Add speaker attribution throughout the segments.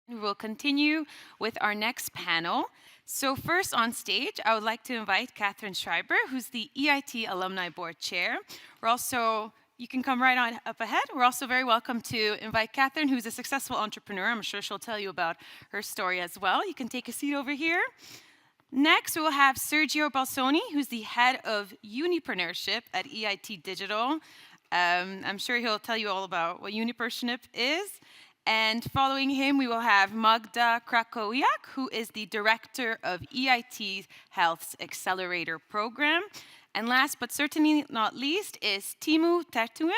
Speaker 1: We will continue with our next panel. So first on stage, I would like to invite Catherine Schreiber, who's the EIT Alumni Board Chair. You can come right on up ahead. We're also very welcome to invite Catherine, who's a successful entrepreneur. I'm sure she'll tell you about her story as well. You can take a seat over here. Next, we will have Sergio Balsoni, who's the head of Unipreneurship at EIT Digital. I'm sure he'll tell you all about what Unipreneurship is. And following him, we will have Magda Krakowiak, who is the director of EIT Health's Accelerator Program. And last but certainly not least is Timu Tertuen,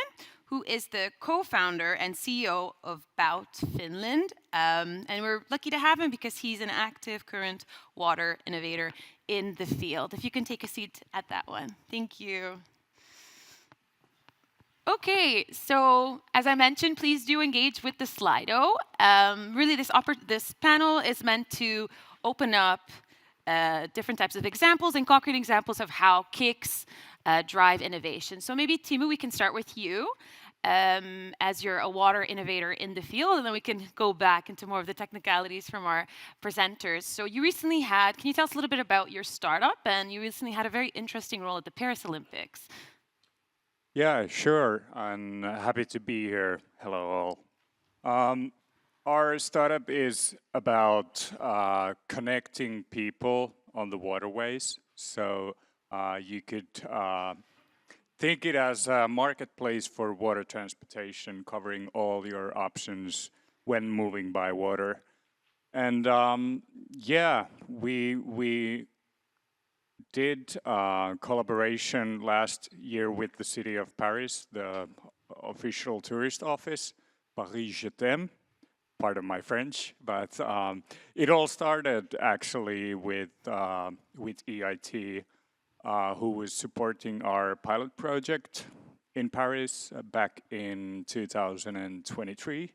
Speaker 1: who is the co-founder and CEO of Bout Finland. And we're lucky to have him because he's an active current water innovator in the field. If you can take a seat at that one. Thank you. Okay, so as I mentioned, please do engage with the Slido. Really, this panel is meant to open up different types of examples and concrete examples of how KICs drive innovation. So maybe, Timu, we can start with you as you're a water innovator in the field, and then we can go back into more of the technicalities from our presenters. So you recently can you tell us a little bit about your startup? And you recently had a very interesting role at the Paris Olympics.
Speaker 2: Yeah, sure. I'm happy to be here. Hello all. Our startup is about connecting people on the waterways. So you could think it as a marketplace for water transportation, covering all your options when moving by water. And yeah, we did collaboration last year with the city of Paris, the official tourist office, Paris Je t'aime, pardon my French, but it all started actually with EIT, who was supporting our pilot project in Paris back in 2023.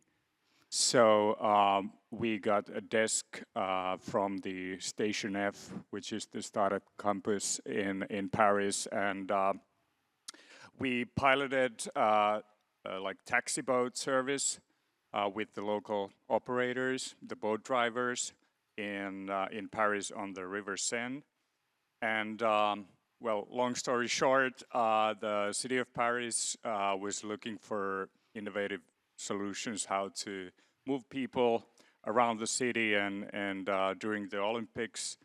Speaker 2: So we got a desk from the Station F, which is the startup campus in Paris, and we piloted like taxi boat service with the local operators, the boat drivers in Paris on the River Seine. And well, long story short, the city of Paris was looking for innovative solutions how to move people around the city and during the Olympics.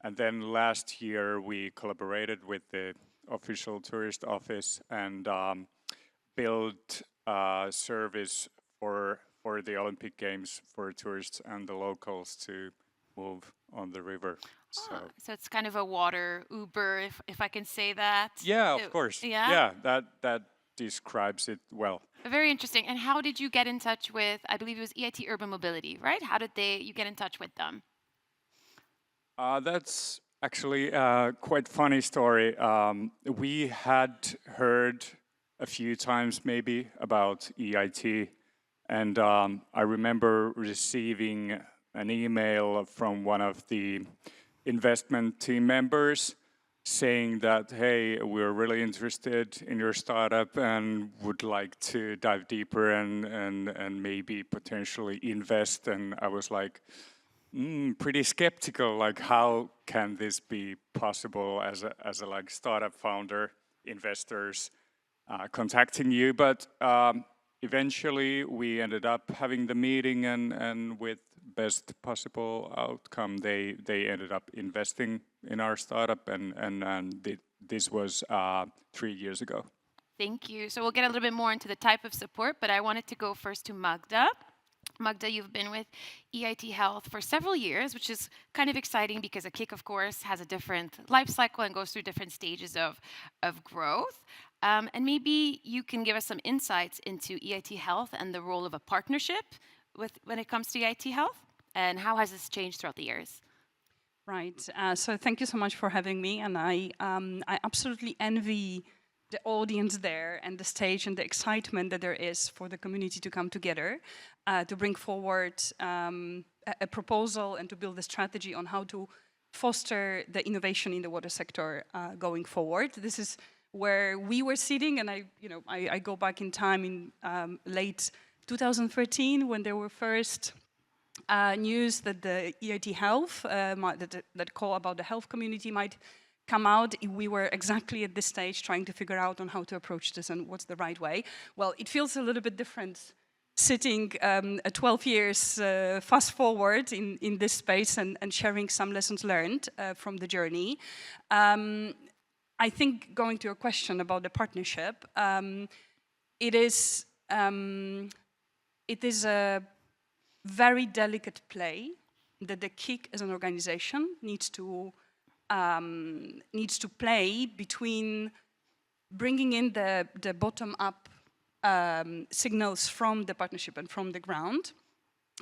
Speaker 2: And then last year we collaborated with the official tourist office and built a service for the Olympic Games for tourists and the locals to move on the river.
Speaker 1: So it's kind of a water Uber, if I can say that.
Speaker 2: Yeah, of course.
Speaker 1: Yeah,
Speaker 2: that describes it well.
Speaker 1: Very interesting. And how did you get in touch with, I believe it was EIT Urban Mobility, right? How did you get in touch with them?
Speaker 2: That's actually a quite funny story. We had heard a few times maybe about EIT, and I remember receiving an email from one of the investment team members saying that, hey, we're really interested in your startup and would like to dive deeper and maybe potentially invest. And I was like, pretty skeptical, like how can this be possible as a like startup founder, investors contacting you? But eventually we ended up having the meeting and with best possible outcome, they ended up investing in our startup, and this was 3 years ago.
Speaker 1: Thank you. So we'll get a little bit more into the type of support, but I wanted to go first to Magda. Magda, you've been with EIT Health for several years, which is kind of exciting because a KIC, of course, has a different life cycle and goes through different stages of growth. And maybe you can give us some insights into EIT Health and the role of a partnership when it comes to EIT Health, and how has this changed throughout the years?
Speaker 3: Right. So thank you so much for having me, and I absolutely envy the audience there and the stage and the excitement that there is for the community to come together to bring forward a proposal and to build a strategy on how to foster the innovation in the water sector going forward. This is where we were sitting, and I go back in time in late 2013 when there were first news that the EIT Health, that call about the health community might come out, we were exactly at this stage trying to figure out on how to approach this and what's the right way. Well, it feels a little bit different sitting 12 years fast forward in this space and sharing some lessons learned from the journey. I think going to your question about the partnership, it is a very delicate play that the KIC as an organization needs to play between bringing in the bottom-up signals from the partnership and from the ground,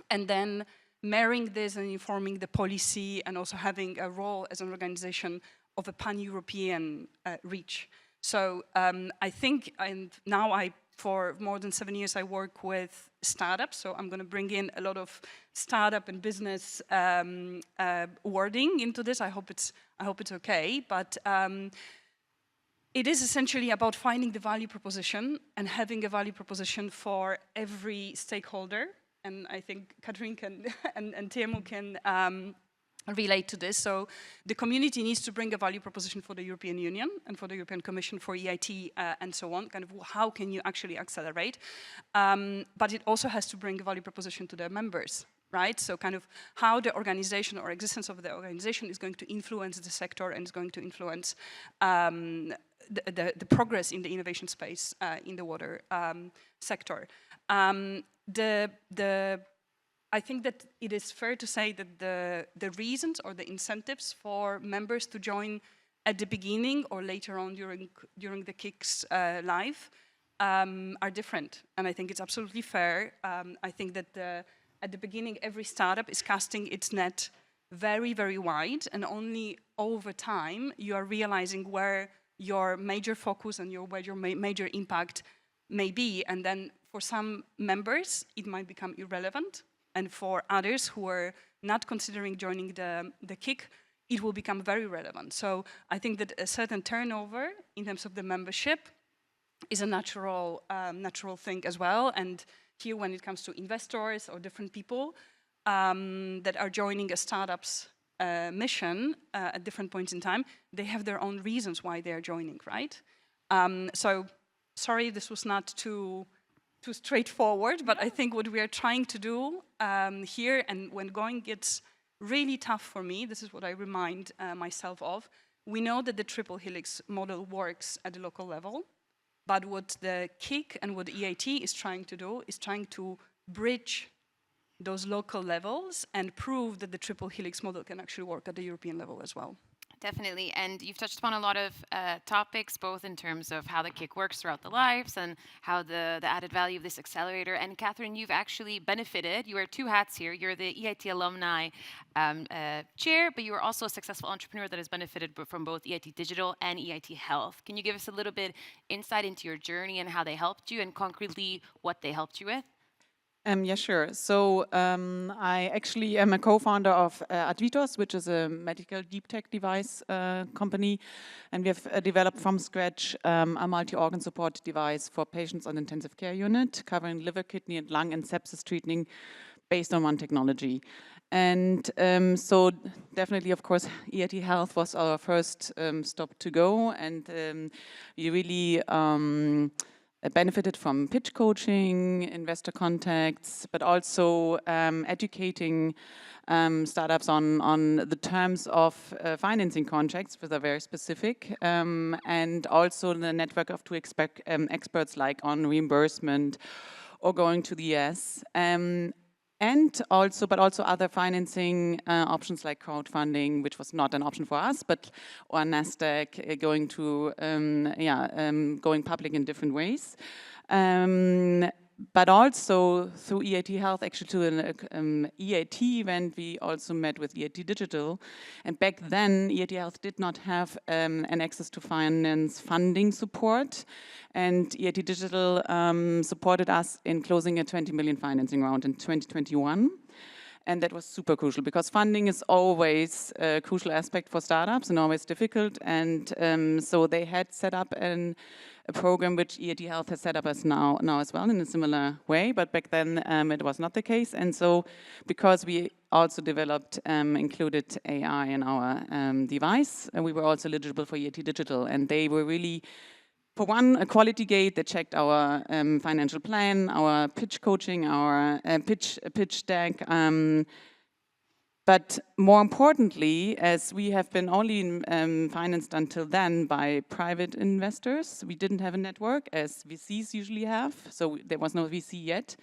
Speaker 3: and then marrying this and informing the policy and also having a role as an organization of a pan-European reach. So I think, and now for more than 7 years, I work with startups, so I'm going to bring in a lot of startup and business wording into this. I hope it's okay, but it is essentially about finding the value proposition and having a value proposition for every stakeholder. And I think Katrin can and Teemu can relate to this. So the community needs to bring a value proposition for the European Union and for the European Commission, for EIT and so on, kind of how can you actually accelerate. But it also has to bring a value proposition to their members, right? So kind of how the organization or existence of the organization is going to influence the sector and is going to influence the progress in the innovation space in the water sector. I think that it is fair to say that the reasons or the incentives for members to join at the beginning or later on during the KIC's life are different, and I think it's absolutely fair. I think that at the beginning every startup is casting its net very, very wide, and only over time you are realizing where your major focus and where your major impact may be, and then for some members it might become irrelevant, and for others who are not considering joining the KIC, it will become very relevant. So I think that a certain turnover in terms of the membership is a natural thing as well. And here, when it comes to investors or different people that are joining a startup's mission at different points in time, they have their own reasons why they are joining, right? So sorry, this was not too straightforward, but I think what we are trying to do here, and when going gets really tough for me, this is what I remind myself of. We know that the triple helix model works at the local level, but what the KIC and what EIT is trying to do is trying to bridge those local levels and prove that the triple helix model can actually work at the European level as well.
Speaker 1: Definitely, and you've touched upon a lot of topics, both in terms of how the KIC works throughout the lives and how the added value of this accelerator. And Catherine, you've actually benefited. You wear two hats here. You're the EIT alumni chair, but you are also a successful entrepreneur that has benefited from both EIT Digital and EIT Health. Can you give us a little bit insight into your journey and how they helped you, and concretely what they helped you with?
Speaker 4: Yeah, sure. So I actually am a co-founder of Advitos, which is a medical deep tech device company. And we have developed from scratch a multi-organ support device for patients on intensive care unit, covering liver, kidney, and lung and sepsis treating based on one technology. And so definitely, of course, EIT Health was our first stop to go. And we really benefited from pitch coaching, investor contacts, but also educating startups on the terms of financing contracts, which are very specific, and also the network of two experts like on reimbursement or going to the US. And also, but also other financing options like crowdfunding, which was not an option for us, but or Nasdaq going to going public in different ways. But also through EIT Health, actually to an EIT event, we also met with EIT Digital. And back then, EIT Health did not have an access to finance funding support. And EIT Digital supported us in closing a 20 million financing round in 2021. And that was super crucial because funding is always a crucial aspect for startups and always difficult. And so they had set up a program which EIT Health has set up as now as well in a similar way. But back then it was not the case. And so because we also developed, included AI in our device, we were also eligible for EIT Digital. And they were really, for one, a quality gate. They checked our financial plan, our pitch coaching, our pitch deck. But more importantly, as we have been only financed until then by private investors, we didn't have a network as VCs usually have. So there was no VC yet.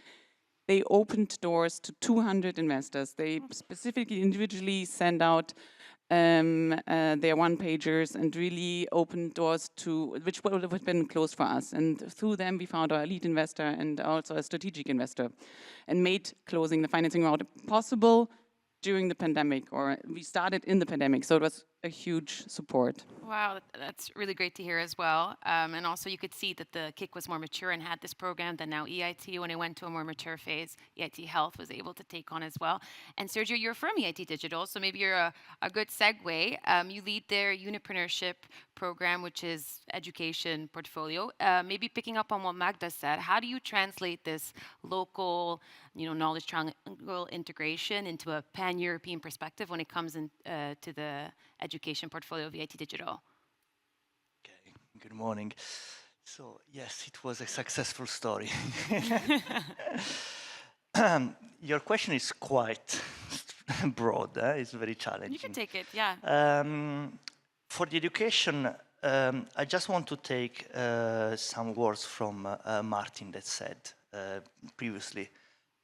Speaker 4: They opened doors to 200 investors. They specifically individually sent out their one-pagers and really opened doors to, which would have been closed for us. And through them, we found our lead investor and also a strategic investor and made closing the financing route possible during the pandemic, or we started in the pandemic. So it was a huge support.
Speaker 1: Wow, that's really great to hear as well. And also you could see that the KIC was more mature and had this program than now EIT, when it went to a more mature phase, EIT Health was able to take on as well. And Sergio, you're from EIT Digital, so maybe you're a good segue. You lead their Unipreneurship program, which is education portfolio. Maybe picking up on what Magda said, how do you translate this local, knowledge triangle integration into a pan-European perspective when it comes to the education portfolio of EIT Digital?
Speaker 5: Okay, good morning. So yes, it was a successful story. Your question is quite broad. It's very challenging.
Speaker 1: You can take it, yeah.
Speaker 5: For the education, I just want to take some words from Martin that said previously.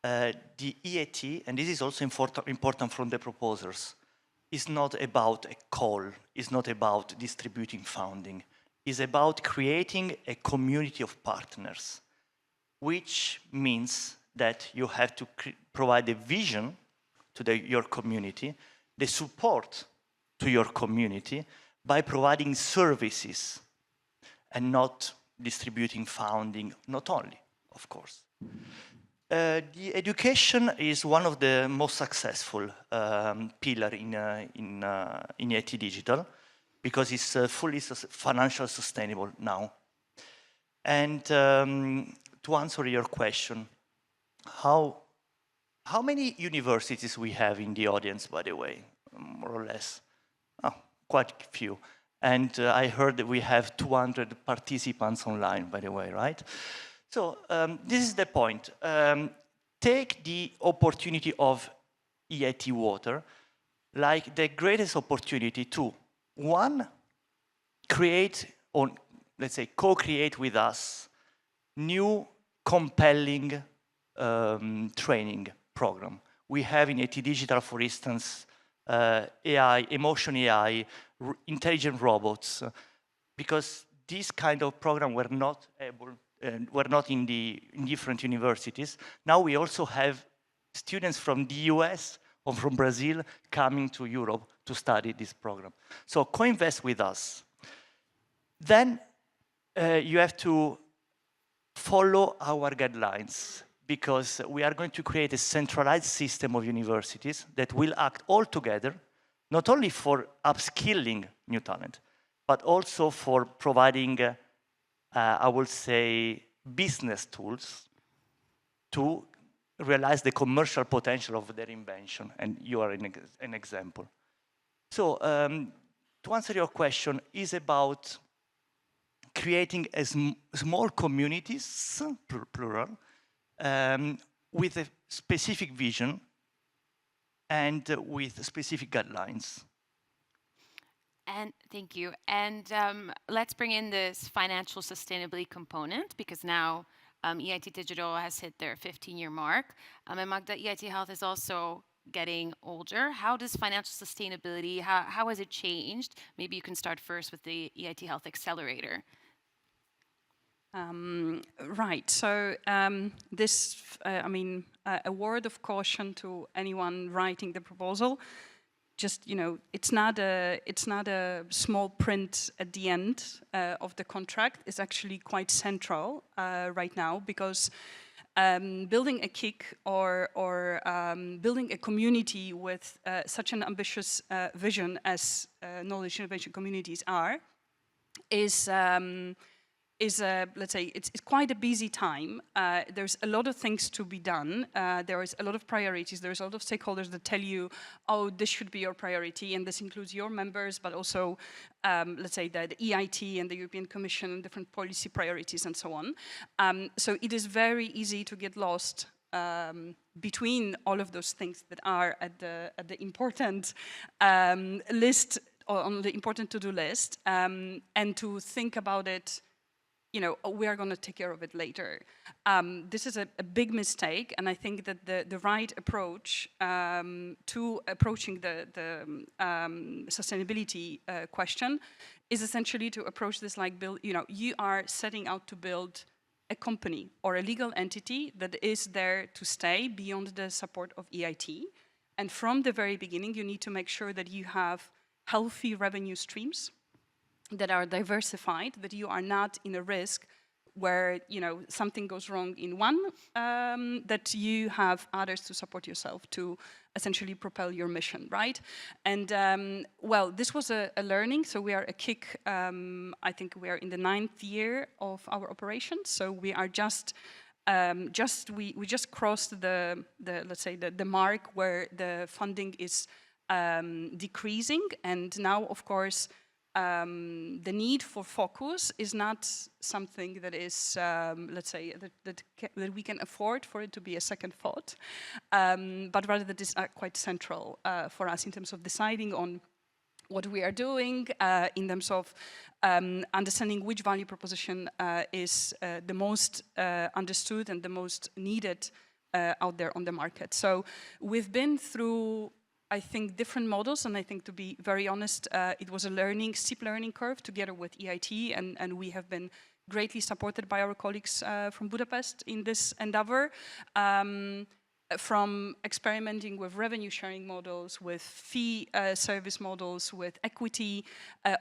Speaker 5: The EIT, and this is also important from the proposers, is not about a call, is not about distributing funding, is about creating a community of partners, which means that you have to provide a vision to your community, the support to your community by providing services and not distributing funding, not only, of course. The education is one of the most successful pillar in EIT Digital because it's fully financially sustainable now. And to answer your question, how many universities we have in the audience, by the way, more or less? Oh, quite a few. And I heard that we have 200 participants online, by the way, right? So this is the point. Take the opportunity of EIT Water like the greatest opportunity to, one, create, or let's say co-create with us new compelling training program. We have in EIT Digital, for instance, AI, emotion AI, intelligent robots, because this kind of program were not able, were not in different universities. Now we also have students from the US or from Brazil coming to Europe to study this program. So co-invest with us. Then you have to follow our guidelines, because we are going to create a centralized system of universities that will act all together, not only for upskilling new talent, but also for providing I would say, business tools to realize the commercial potential of their invention, and you are an example. So, to answer your question, is about creating a small communities, plural, with a specific vision and with specific guidelines.
Speaker 1: And thank you. And let's bring in this financial sustainability component, because now EIT Digital has hit their 15-year mark. And Magda, EIT Health is also getting older. How does financial sustainability, how has it changed? Maybe you can start first with the EIT Health Accelerator.
Speaker 3: Right. So a word of caution to anyone writing the proposal. Just, it's not a small print at the end of the contract. It's actually quite central right now, because building a KIC or building a community with such an ambitious vision as knowledge innovation communities are is let's say, it's quite a busy time. There's a lot of things to be done. There is a lot of priorities. There's a lot of stakeholders that tell you, oh, this should be your priority, and this includes your members, but also, let's say, the EIT and the European Commission and different policy priorities and so on. So it is very easy to get lost between all of those things that are at the important list, or on the important to-do list, and to think about it, you know, we are going to take care of it later. This is a big mistake, and I think that the right approach to approaching the sustainability question is essentially to approach this like you are setting out to build a company or a legal entity that is there to stay beyond the support of EIT. And from the very beginning, you need to make sure that you have healthy revenue streams that are diversified, that you are not in a risk where, you know, something goes wrong in one, that you have others to support yourself to essentially propel your mission, right? And well, this was a learning. So we are a KIC, I think we are in the 9th year of our operations. So we are we just crossed the let's say the mark where the funding is decreasing, and now, of course, the need for focus is not something that is, let's say, that we can afford for it to be a second thought, but rather that is quite central for us in terms of deciding on what we are doing, in terms of understanding which value proposition is the most understood and the most needed out there on the market. So we've been through, I think, different models, and I think, to be very honest, it was a steep learning curve together with EIT, and we have been greatly supported by our colleagues from Budapest in this endeavor, from experimenting with revenue sharing models, with fee service models, with equity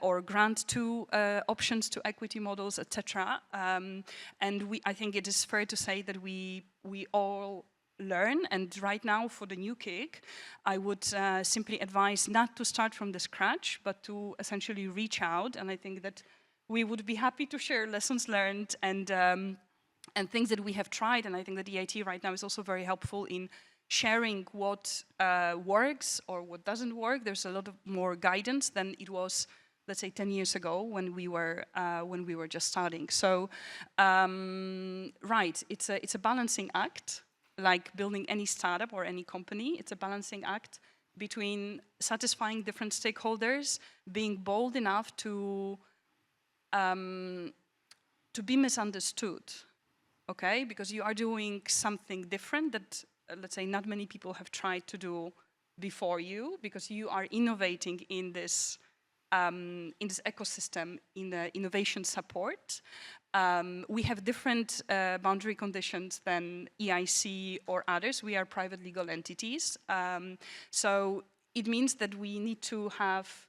Speaker 3: or grant to options to equity models, etc. And I think it is fair to say that we all learn, and right now for the new KIC, I would simply advise not to start from the scratch, but to essentially reach out, and I think that we would be happy to share lessons learned and things that we have tried, and I think that EIT right now is also very helpful in sharing what works or what doesn't work. There's a lot of more guidance than it was, let's say, 10 years ago when we were just starting. So, right, it's a balancing act. Like building any startup or any company, it's a balancing act between satisfying different stakeholders, being bold enough to be misunderstood, okay? Because you are doing something different that, let's say, not many people have tried to do before you, because you are innovating in this ecosystem, in the innovation support. We have different boundary conditions than EIC or others. We are private legal entities. So it means that we need to have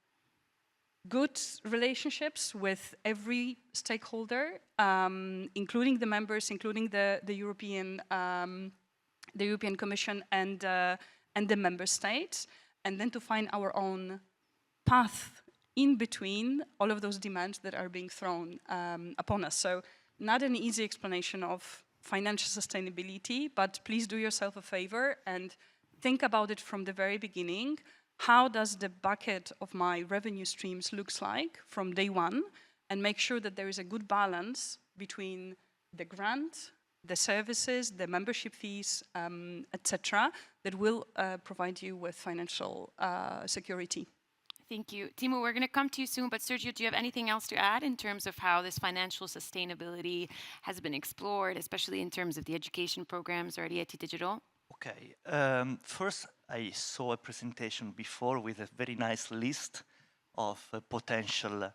Speaker 3: good relationships with every stakeholder, including the members, including the European Commission and the member states, and then to find our own path in between all of those demands that are being thrown upon us. So not an easy explanation of financial sustainability, but please do yourself a favor and think about it from the very beginning. How does the bucket of my revenue streams looks like from day one, and make sure that there is a good balance between the grant, the services, the membership fees, etc., that will provide you with financial security.
Speaker 1: Thank you. Timo, we're going to come to you soon, but Sergio, do you have anything else to add in terms of how this financial sustainability has been explored, especially in terms of the education programs or at EIT Digital?
Speaker 5: Okay. First, I saw a presentation before with a very nice list of potential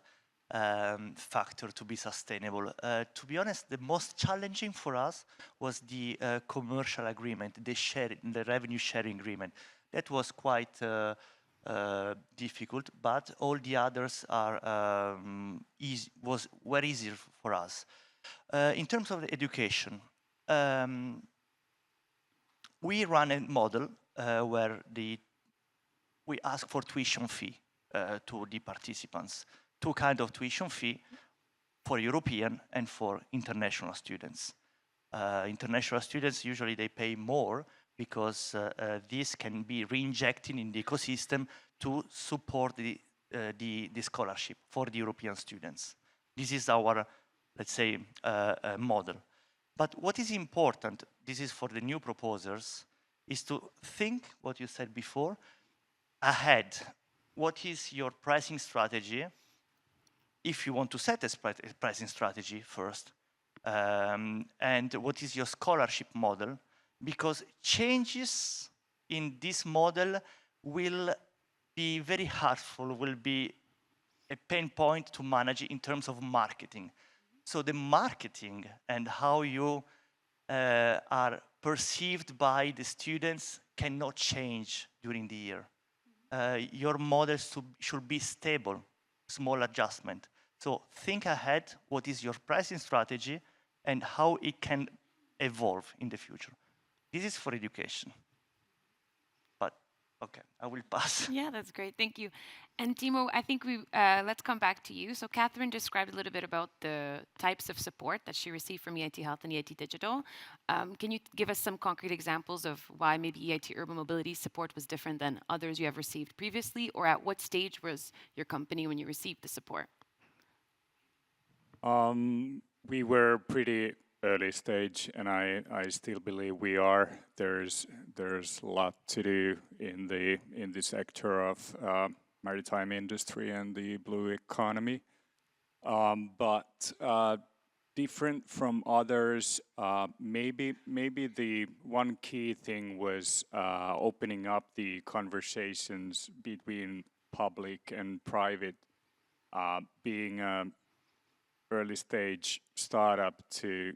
Speaker 5: factors to be sustainable. To be honest, the most challenging for us was the commercial agreement, the revenue sharing agreement. That was quite difficult, but all the others are were easier for us. In terms of the education, we run a model where we ask for tuition fee to the participants. Two kinds of tuition fee for European and for international students. International students, usually they pay more because this can be re-injected in the ecosystem to support the scholarship for the European students. This is our, let's say, model. But what is important, this is for the new proposers, is to think what you said before, ahead. What is your pricing strategy? If you want to set a pricing strategy first, and what is your scholarship model? Because changes in this model will be very hurtful, will be a pain point to manage in terms of marketing. So the marketing and how you are perceived by the students cannot change during the year. Your models should be stable, small adjustment. So think ahead, what is your pricing strategy and how it can evolve in the future. This is for education. But, okay, I will pass.
Speaker 1: Yeah, that's great. Thank you. And Timo, I think let's come back to you. So Catherine described a little bit about the types of support that she received from EIT Health and EIT Digital. Can you give us some concrete examples of why maybe EIT Urban Mobility support was different than others you have received previously, or at what stage was your company when you received the support?
Speaker 2: We were pretty early stage, and I still believe we are. There's a lot to do in the sector of maritime industry and the blue economy, but different from others. Maybe the one key thing was opening up the conversations between public and private, being a early stage startup to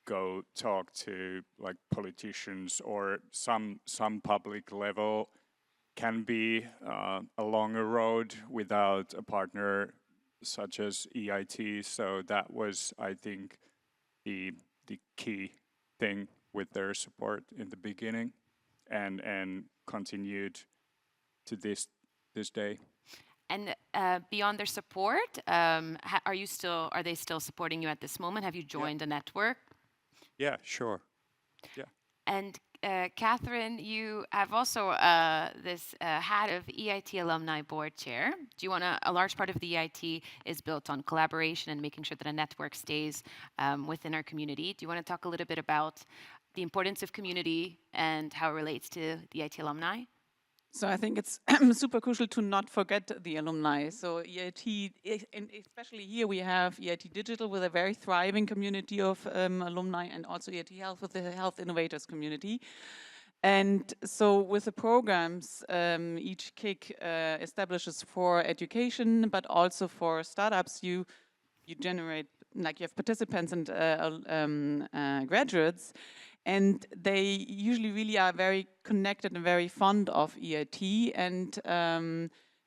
Speaker 2: go talk to like politicians or some public level can be a longer road without a partner such as EIT. So that was, I think, the key thing with their support in the beginning, and continued to this day.
Speaker 1: And beyond their support, are they still supporting you at this moment? Have you joined a network?
Speaker 2: Yeah, sure. Yeah.
Speaker 1: And Catherine, you have also this hat of EIT Alumni Board Chair. Do you want a large part of the EIT is built on collaboration and making sure that a network stays within our community. Do you want to talk a little bit about the importance of community and how it relates to the EIT alumni?
Speaker 4: So I think it's super crucial to not forget the alumni. So EIT, and especially here we have EIT Digital with a very thriving community of alumni, and also EIT Health with the Health Innovators community. And so with the programs, each KIC establishes for education, but also for startups, you generate, like you have participants and graduates, and they usually really are very connected and very fond of EIT, and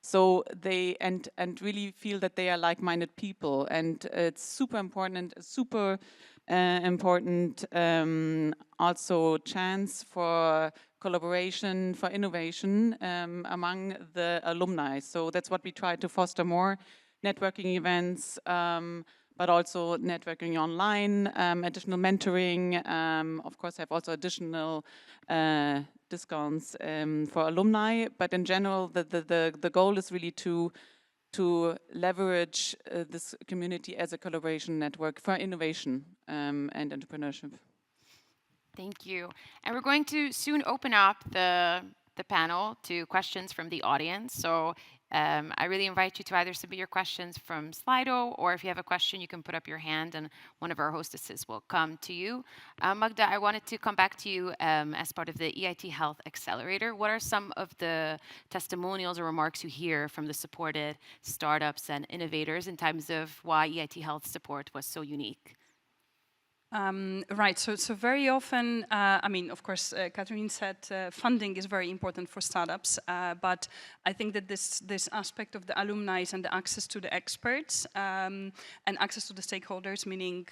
Speaker 4: so they and really feel that they are like-minded people, and it's super important, also chance for collaboration, for innovation among the alumni. So that's what we try to foster more, networking events, but also networking online, additional mentoring, of course have also additional discounts for alumni, but in general the goal is really to leverage this community as a collaboration network for innovation and entrepreneurship.
Speaker 1: Thank you. And we're going to soon open up the panel to questions from the audience. So I really invite you to either submit your questions from Slido, or if you have a question, you can put up your hand and one of our hostesses will come to you. Magda, I wanted to come back to you as part of the EIT Health Accelerator. What are some of the testimonials or remarks you hear from the supported startups and innovators in terms of why EIT Health support was so unique?
Speaker 3: Right, so very often, I mean, of course, Catherine said funding is very important for startups, but I think that this aspect of the alumni and the access to the experts and access to the stakeholders, meaning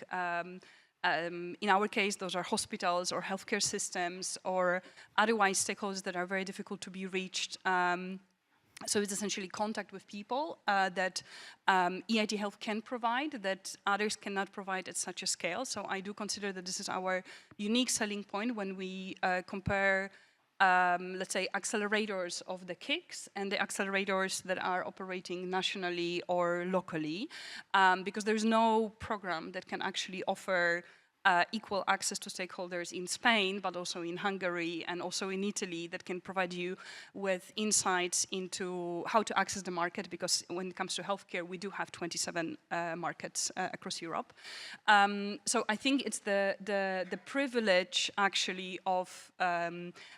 Speaker 3: In our case, those are hospitals or healthcare systems or otherwise stakeholders that are very difficult to be reached. So it's essentially contact with people that EIT Health can provide that others cannot provide at such a scale. So I do consider that this is our unique selling point when we compare let's say, accelerators of the KICs and the accelerators that are operating nationally or locally, because there's no program that can actually offer equal access to stakeholders in Spain, but also in Hungary and also in Italy that can provide you with insights into how to access the market, because when it comes to healthcare, we do have 27 markets across Europe. So I think it's the privilege actually of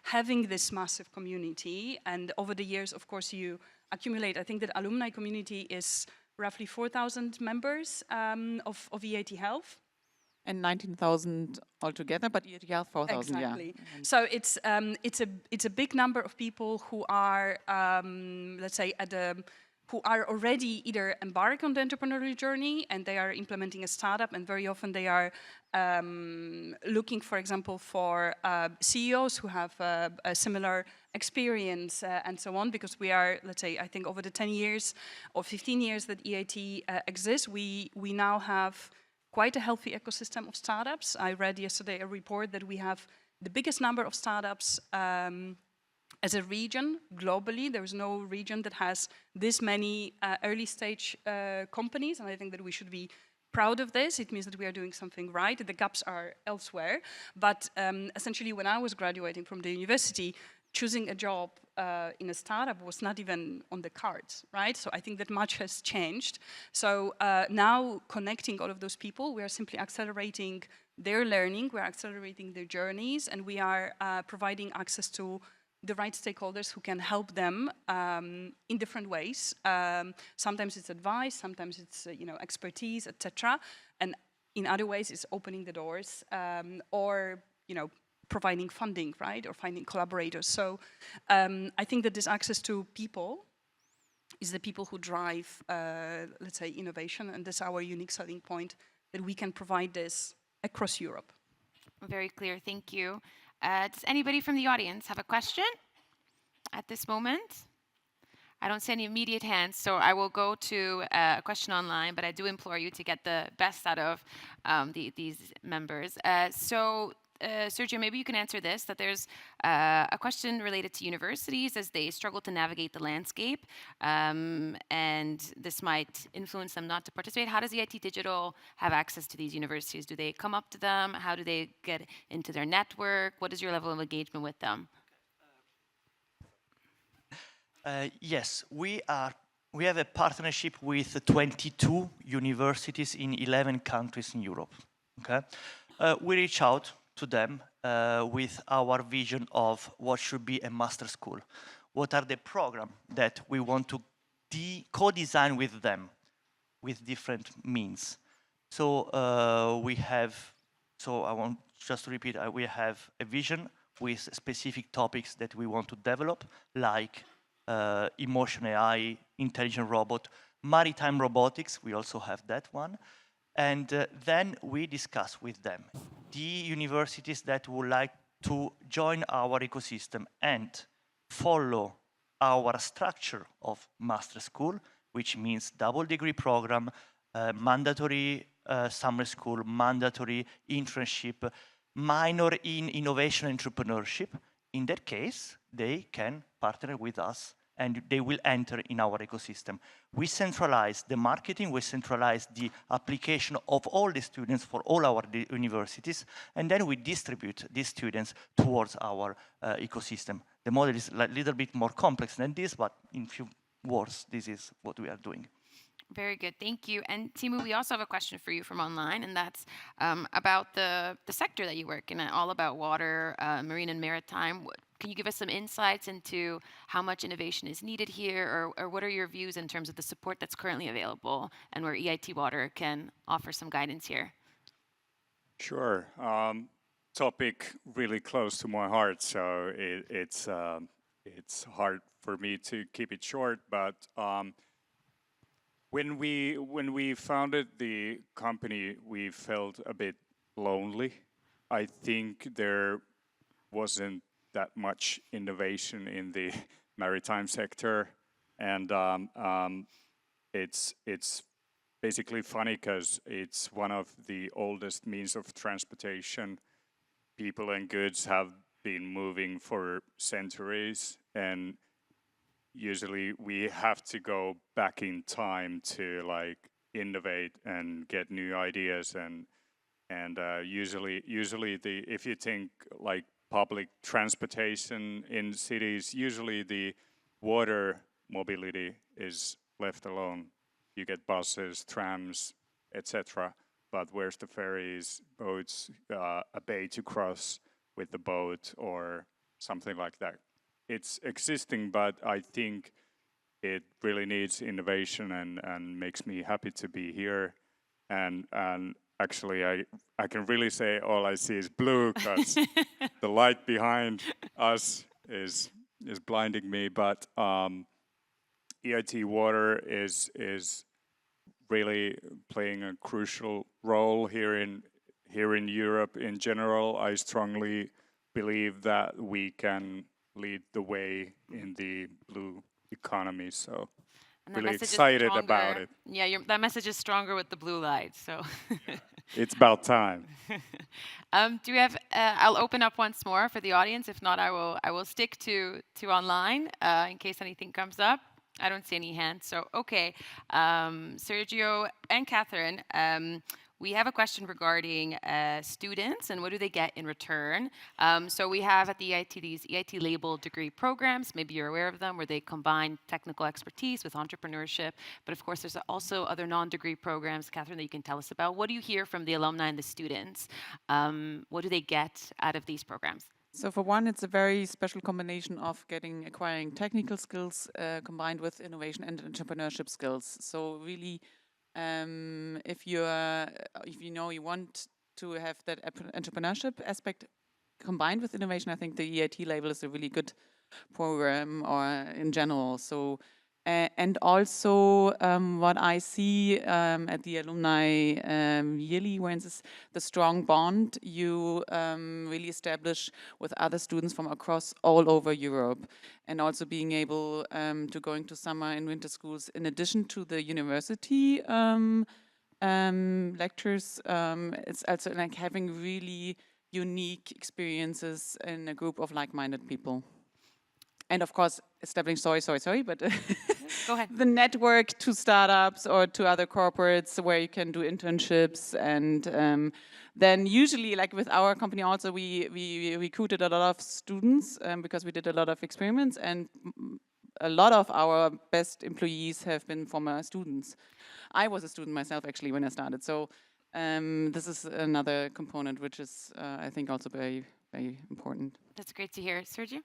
Speaker 3: having this massive community, and over the years, of course, you accumulate. I think that alumni community is roughly 4,000 members of EIT Health.
Speaker 4: And 19,000 altogether, but EIT Health 4,000,
Speaker 3: exactly.
Speaker 4: Yeah.
Speaker 3: So it's a big number of people who are, let's say, who are already either embarked on the entrepreneurial journey and they are implementing a startup, and very often they are looking, for example, for CEOs who have a similar experience and so on, because we are, let's say, I think over the 10 years or 15 years that EIT exists, we now have quite a healthy ecosystem of startups. I read yesterday a report that we have the biggest number of startups as a region globally. There is no region that has this many early stage companies, and I think that we should be proud of this. It means that we are doing something right. The gaps are elsewhere. But essentially, when I was graduating from the university, choosing a job in a startup was not even on the cards, right? So I think that much has changed. So now connecting all of those people, we are simply accelerating their learning, we're accelerating their journeys, and we are providing access to the right stakeholders who can help them in different ways. Sometimes it's advice, sometimes it's expertise, etc. And in other ways, it's opening the doors or providing funding, right, or finding collaborators. So I think that this access to people is the people who drive, let's say, innovation, and that's our unique selling point, that we can provide this across Europe.
Speaker 1: Very clear, thank you. Does anybody from the audience have a question at this moment? I don't see any immediate hands, so I will go to a question online, but I do implore you to get the best out of these members. Sergio, maybe you can answer this, that there's a question related to universities as they struggle to navigate the landscape, and this might influence them not to participate. How does EIT Digital have access to these universities? Do they come up to them? How do they get into their network? What is your level of engagement with them?
Speaker 5: Yes, we have a partnership with 22 universities in 11 countries in Europe. Okay, we reach out to them with our vision of what should be a master school. What are the programs that we want to co-design with them with different means? So I want just to repeat, we have a vision with specific topics that we want to develop, like emotion AI, intelligent robot, maritime robotics, we also have that one. And then we discuss with them the universities that would like to join our ecosystem and follow our structure of master school, which means double degree program, mandatory summer school, mandatory internship, minor in innovation entrepreneurship. In that case, they can partner with us and they will enter in our ecosystem. We centralize the marketing, we centralize the application of all the students for all our universities, and then we distribute these students towards our ecosystem. The model is a little bit more complex than this, but in few words, this is what we are doing.
Speaker 1: Very good, thank you. And Timu, we also have a question for you from online, and that's about the sector that you work in, all about water, marine and maritime. Can you give us some insights into how much innovation is needed here, or what are your views in terms of the support that's currently available and where EIT Water can offer some guidance here?
Speaker 2: Sure. Topic really close to my heart, so it's hard for me to keep it short, but when we founded the company, we felt a bit lonely. I think there wasn't that much innovation in the maritime sector, and it's basically funny because it's one of the oldest means of transportation. People and goods have been moving for centuries, and usually we have to go back in time to like innovate and get new ideas, and usually the if you think like public transportation in cities, usually the water mobility is left alone. You get buses, trams, etc. But where's the ferries, boats, a bay to cross with the boat or something like that? It's existing, but I think it really needs innovation, and makes me happy to be here. And actually, I can really say all I see is blue because the light behind us is blinding me. But EIT Water is really playing a crucial role here in Europe in general. I strongly believe that we can lead the way in the blue economy. So
Speaker 1: And that
Speaker 2: really
Speaker 1: message is
Speaker 2: excited about
Speaker 1: stronger.
Speaker 2: it.
Speaker 1: Yeah, that message is stronger with the blue light. So,
Speaker 2: It's about time.
Speaker 1: do we have? I'll open up once more for the audience. If not, I will stick to online in case anything comes up. I don't see any hands. So okay, Sergio and Catherine. We have a question regarding students and what do they get in return. So we have at the EIT these EIT labeled degree programs. Maybe you're aware of them, where they combine technical expertise with entrepreneurship. But of course, there's also other non-degree programs, Catherine, that you can tell us about. What do you hear from the alumni and the students? What do they get out of these programs?
Speaker 4: So for one, it's a very special combination of acquiring technical skills combined with innovation and entrepreneurship skills. So really, if you know you want to have that entrepreneurship aspect combined with innovation, I think the EIT label is a really good program, or in general. So. And also, what I see at the alumni yearly events is the strong bond you really establish with other students from across all over Europe, and also being able to going to summer and winter schools in addition to the university lectures. It's also like having really unique experiences in a group of like-minded people. And of course, establishing, but
Speaker 1: Go ahead.
Speaker 4: the network to startups or to other corporates where you can do internships. And then usually, like with our company also, we recruited a lot of students because we did a lot of experiments, and a lot of our best employees have been former students. I was a student myself, actually, when I started. So this is another component which is, I think, also very, very important.
Speaker 1: That's great to hear. Sergio?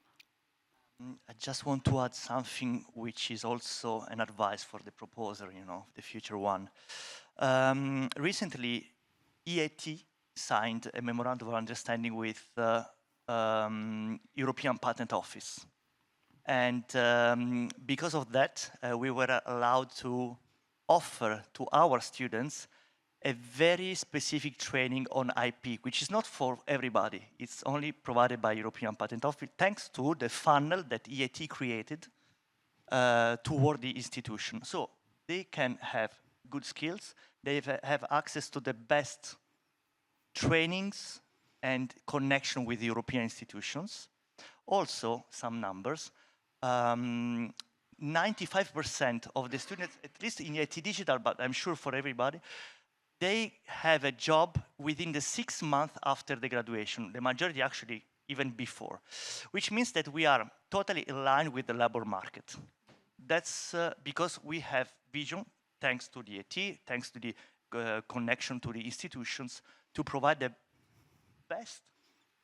Speaker 5: I just want to add something which is also an advice for the proposer, the future one. Recently, EIT signed a memorandum of understanding with the European Patent Office. And because of that, we were allowed to offer to our students a very specific training on IP, which is not for everybody. It's only provided by European Patent Office, thanks to the funnel that EIT created toward the institution. So they can have good skills, they have access to the best trainings and connection with European institutions. Also, some numbers. 95% of the students, at least in EIT Digital, but I'm sure for everybody, they have a job within the 6 months after the graduation, the majority actually even before, which means that we are totally aligned with the labor market. That's because we have vision, thanks to the EIT, thanks to the connection to the institutions, to provide the best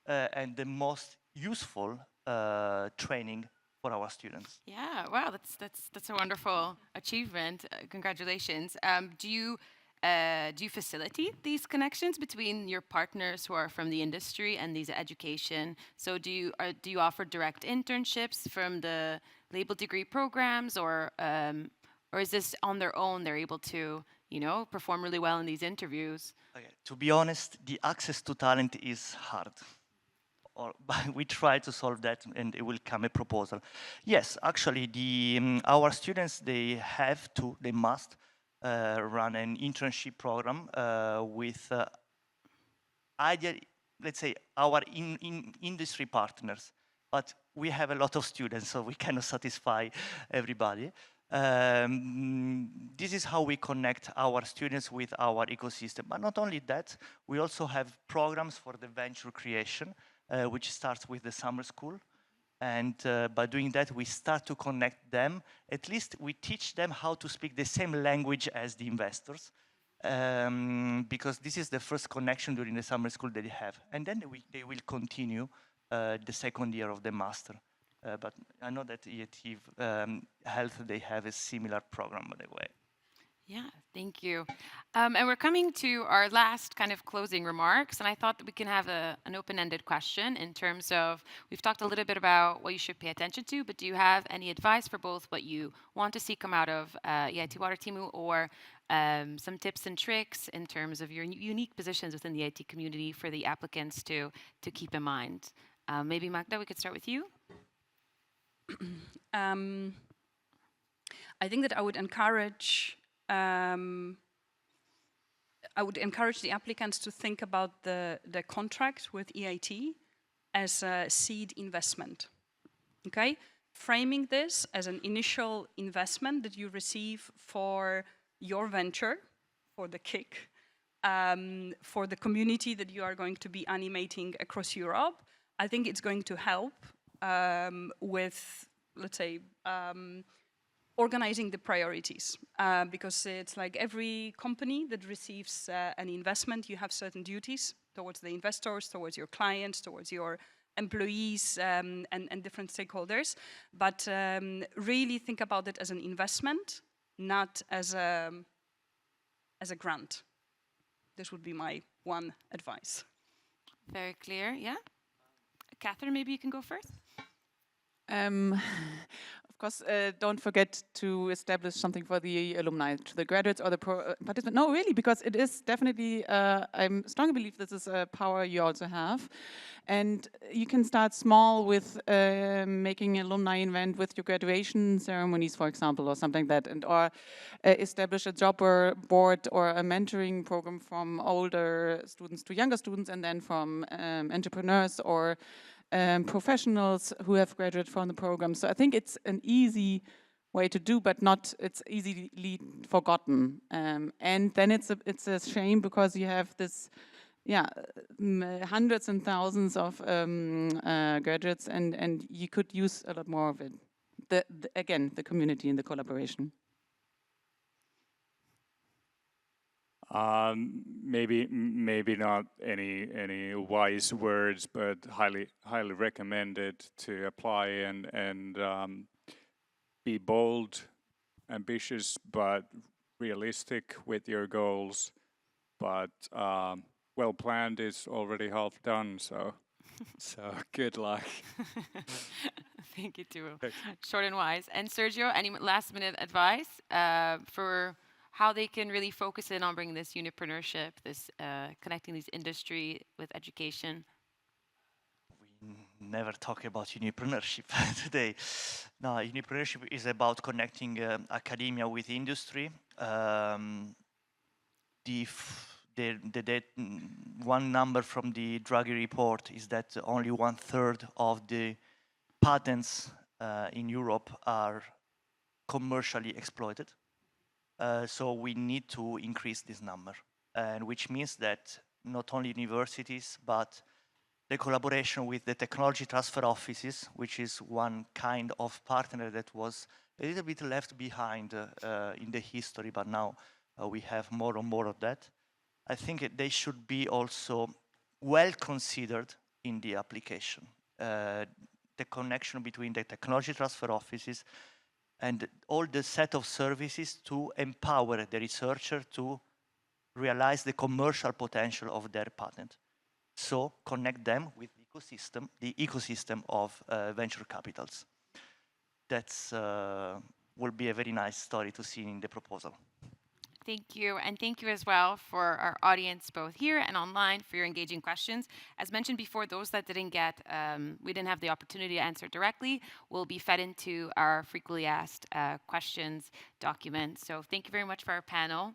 Speaker 5: and the most useful training for our students.
Speaker 1: Yeah, wow, that's a wonderful achievement. Congratulations. Do you facilitate these connections between your partners who are from the industry and these education? So do you offer direct internships from the label degree programs, or is this on their own? They're able to perform really well in these interviews?
Speaker 5: Okay. To be honest, the access to talent is hard. But we try to solve that, and it will come a proposal. Yes, actually, our students, they must run an internship program with either, let's say, our industry partners. But we have a lot of students, so we cannot satisfy everybody. This is how we connect our students with our ecosystem. But not only that, we also have programs for the venture creation, which starts with the summer school. And by doing that, we start to connect them. At least we teach them how to speak the same language as the investors. Because this is the first connection during the summer school that they have. And then they will continue the second year of the master. But I know that EIT Health, they have a similar program, by the way.
Speaker 1: Yeah, thank you. And we're coming to our last kind of closing remarks, and I thought that we can have an open-ended question in terms of, we've talked a little bit about what you should pay attention to, but do you have any advice for both what you want to see come out of EIT Water Timu, or some tips and tricks in terms of your unique positions within the EIT community for the applicants to keep in mind? Maybe Magda, we could start with you.
Speaker 3: I think that I would encourage the applicants to think about the contract with EIT as a seed investment. Okay, framing this as an initial investment that you receive for your venture, for the kick, for the community that you are going to be animating across Europe. I think it's going to help with, let's say, organizing the priorities, because it's like every company that receives an investment, you have certain duties towards the investors, towards your clients, towards your employees, and different stakeholders. But really think about it as an investment, not as a grant. This would be my one advice.
Speaker 1: Very clear, yeah. Catherine, maybe you can go first.
Speaker 4: Of course, don't forget to establish something for the alumni, to the graduates or the participants. No, really, because it is definitely, I strongly believe this is a power you also have. And you can start small with making an alumni event with your graduation ceremonies, for example, or something like that, or establish a job board or a mentoring program from older students to younger students, and then from entrepreneurs or professionals who have graduated from the program. So I think it's an easy way to do, but it's easily forgotten. And then it's a shame, because you have this, hundreds and thousands of graduates, and you could use a lot more of it. Again, the community and the collaboration.
Speaker 2: Maybe not any wise words, but highly recommended to apply and be bold, ambitious, but realistic with your goals. But well planned is already half done. So good luck.
Speaker 1: Thank you too. Short and wise. And Sergio, any last minute advice for how they can really focus in on bringing this entrepreneurship, this connecting these industry with education?
Speaker 5: We never talk about entrepreneurship today. No, entrepreneurship is about connecting academia with industry. One number from the Draghi report is that only 1/3 of the patents in Europe are commercially exploited. So we need to increase this number, and which means that not only universities, but the collaboration with the technology transfer offices, which is one kind of partner that was a little bit left behind in the history, but now we have more and more of that. I think they should be also well considered in the application. The connection between the technology transfer offices and all the set of services to empower the researcher to realize the commercial potential of their patent. So connect them with the ecosystem of venture capitals. That's will be a very nice story to see in the proposal.
Speaker 1: Thank you, and thank you as well for our audience, both here and online, for your engaging questions. As mentioned before, those that didn't get, we didn't have the opportunity to answer directly, will be fed into our frequently asked questions document. So thank you very much for our panel.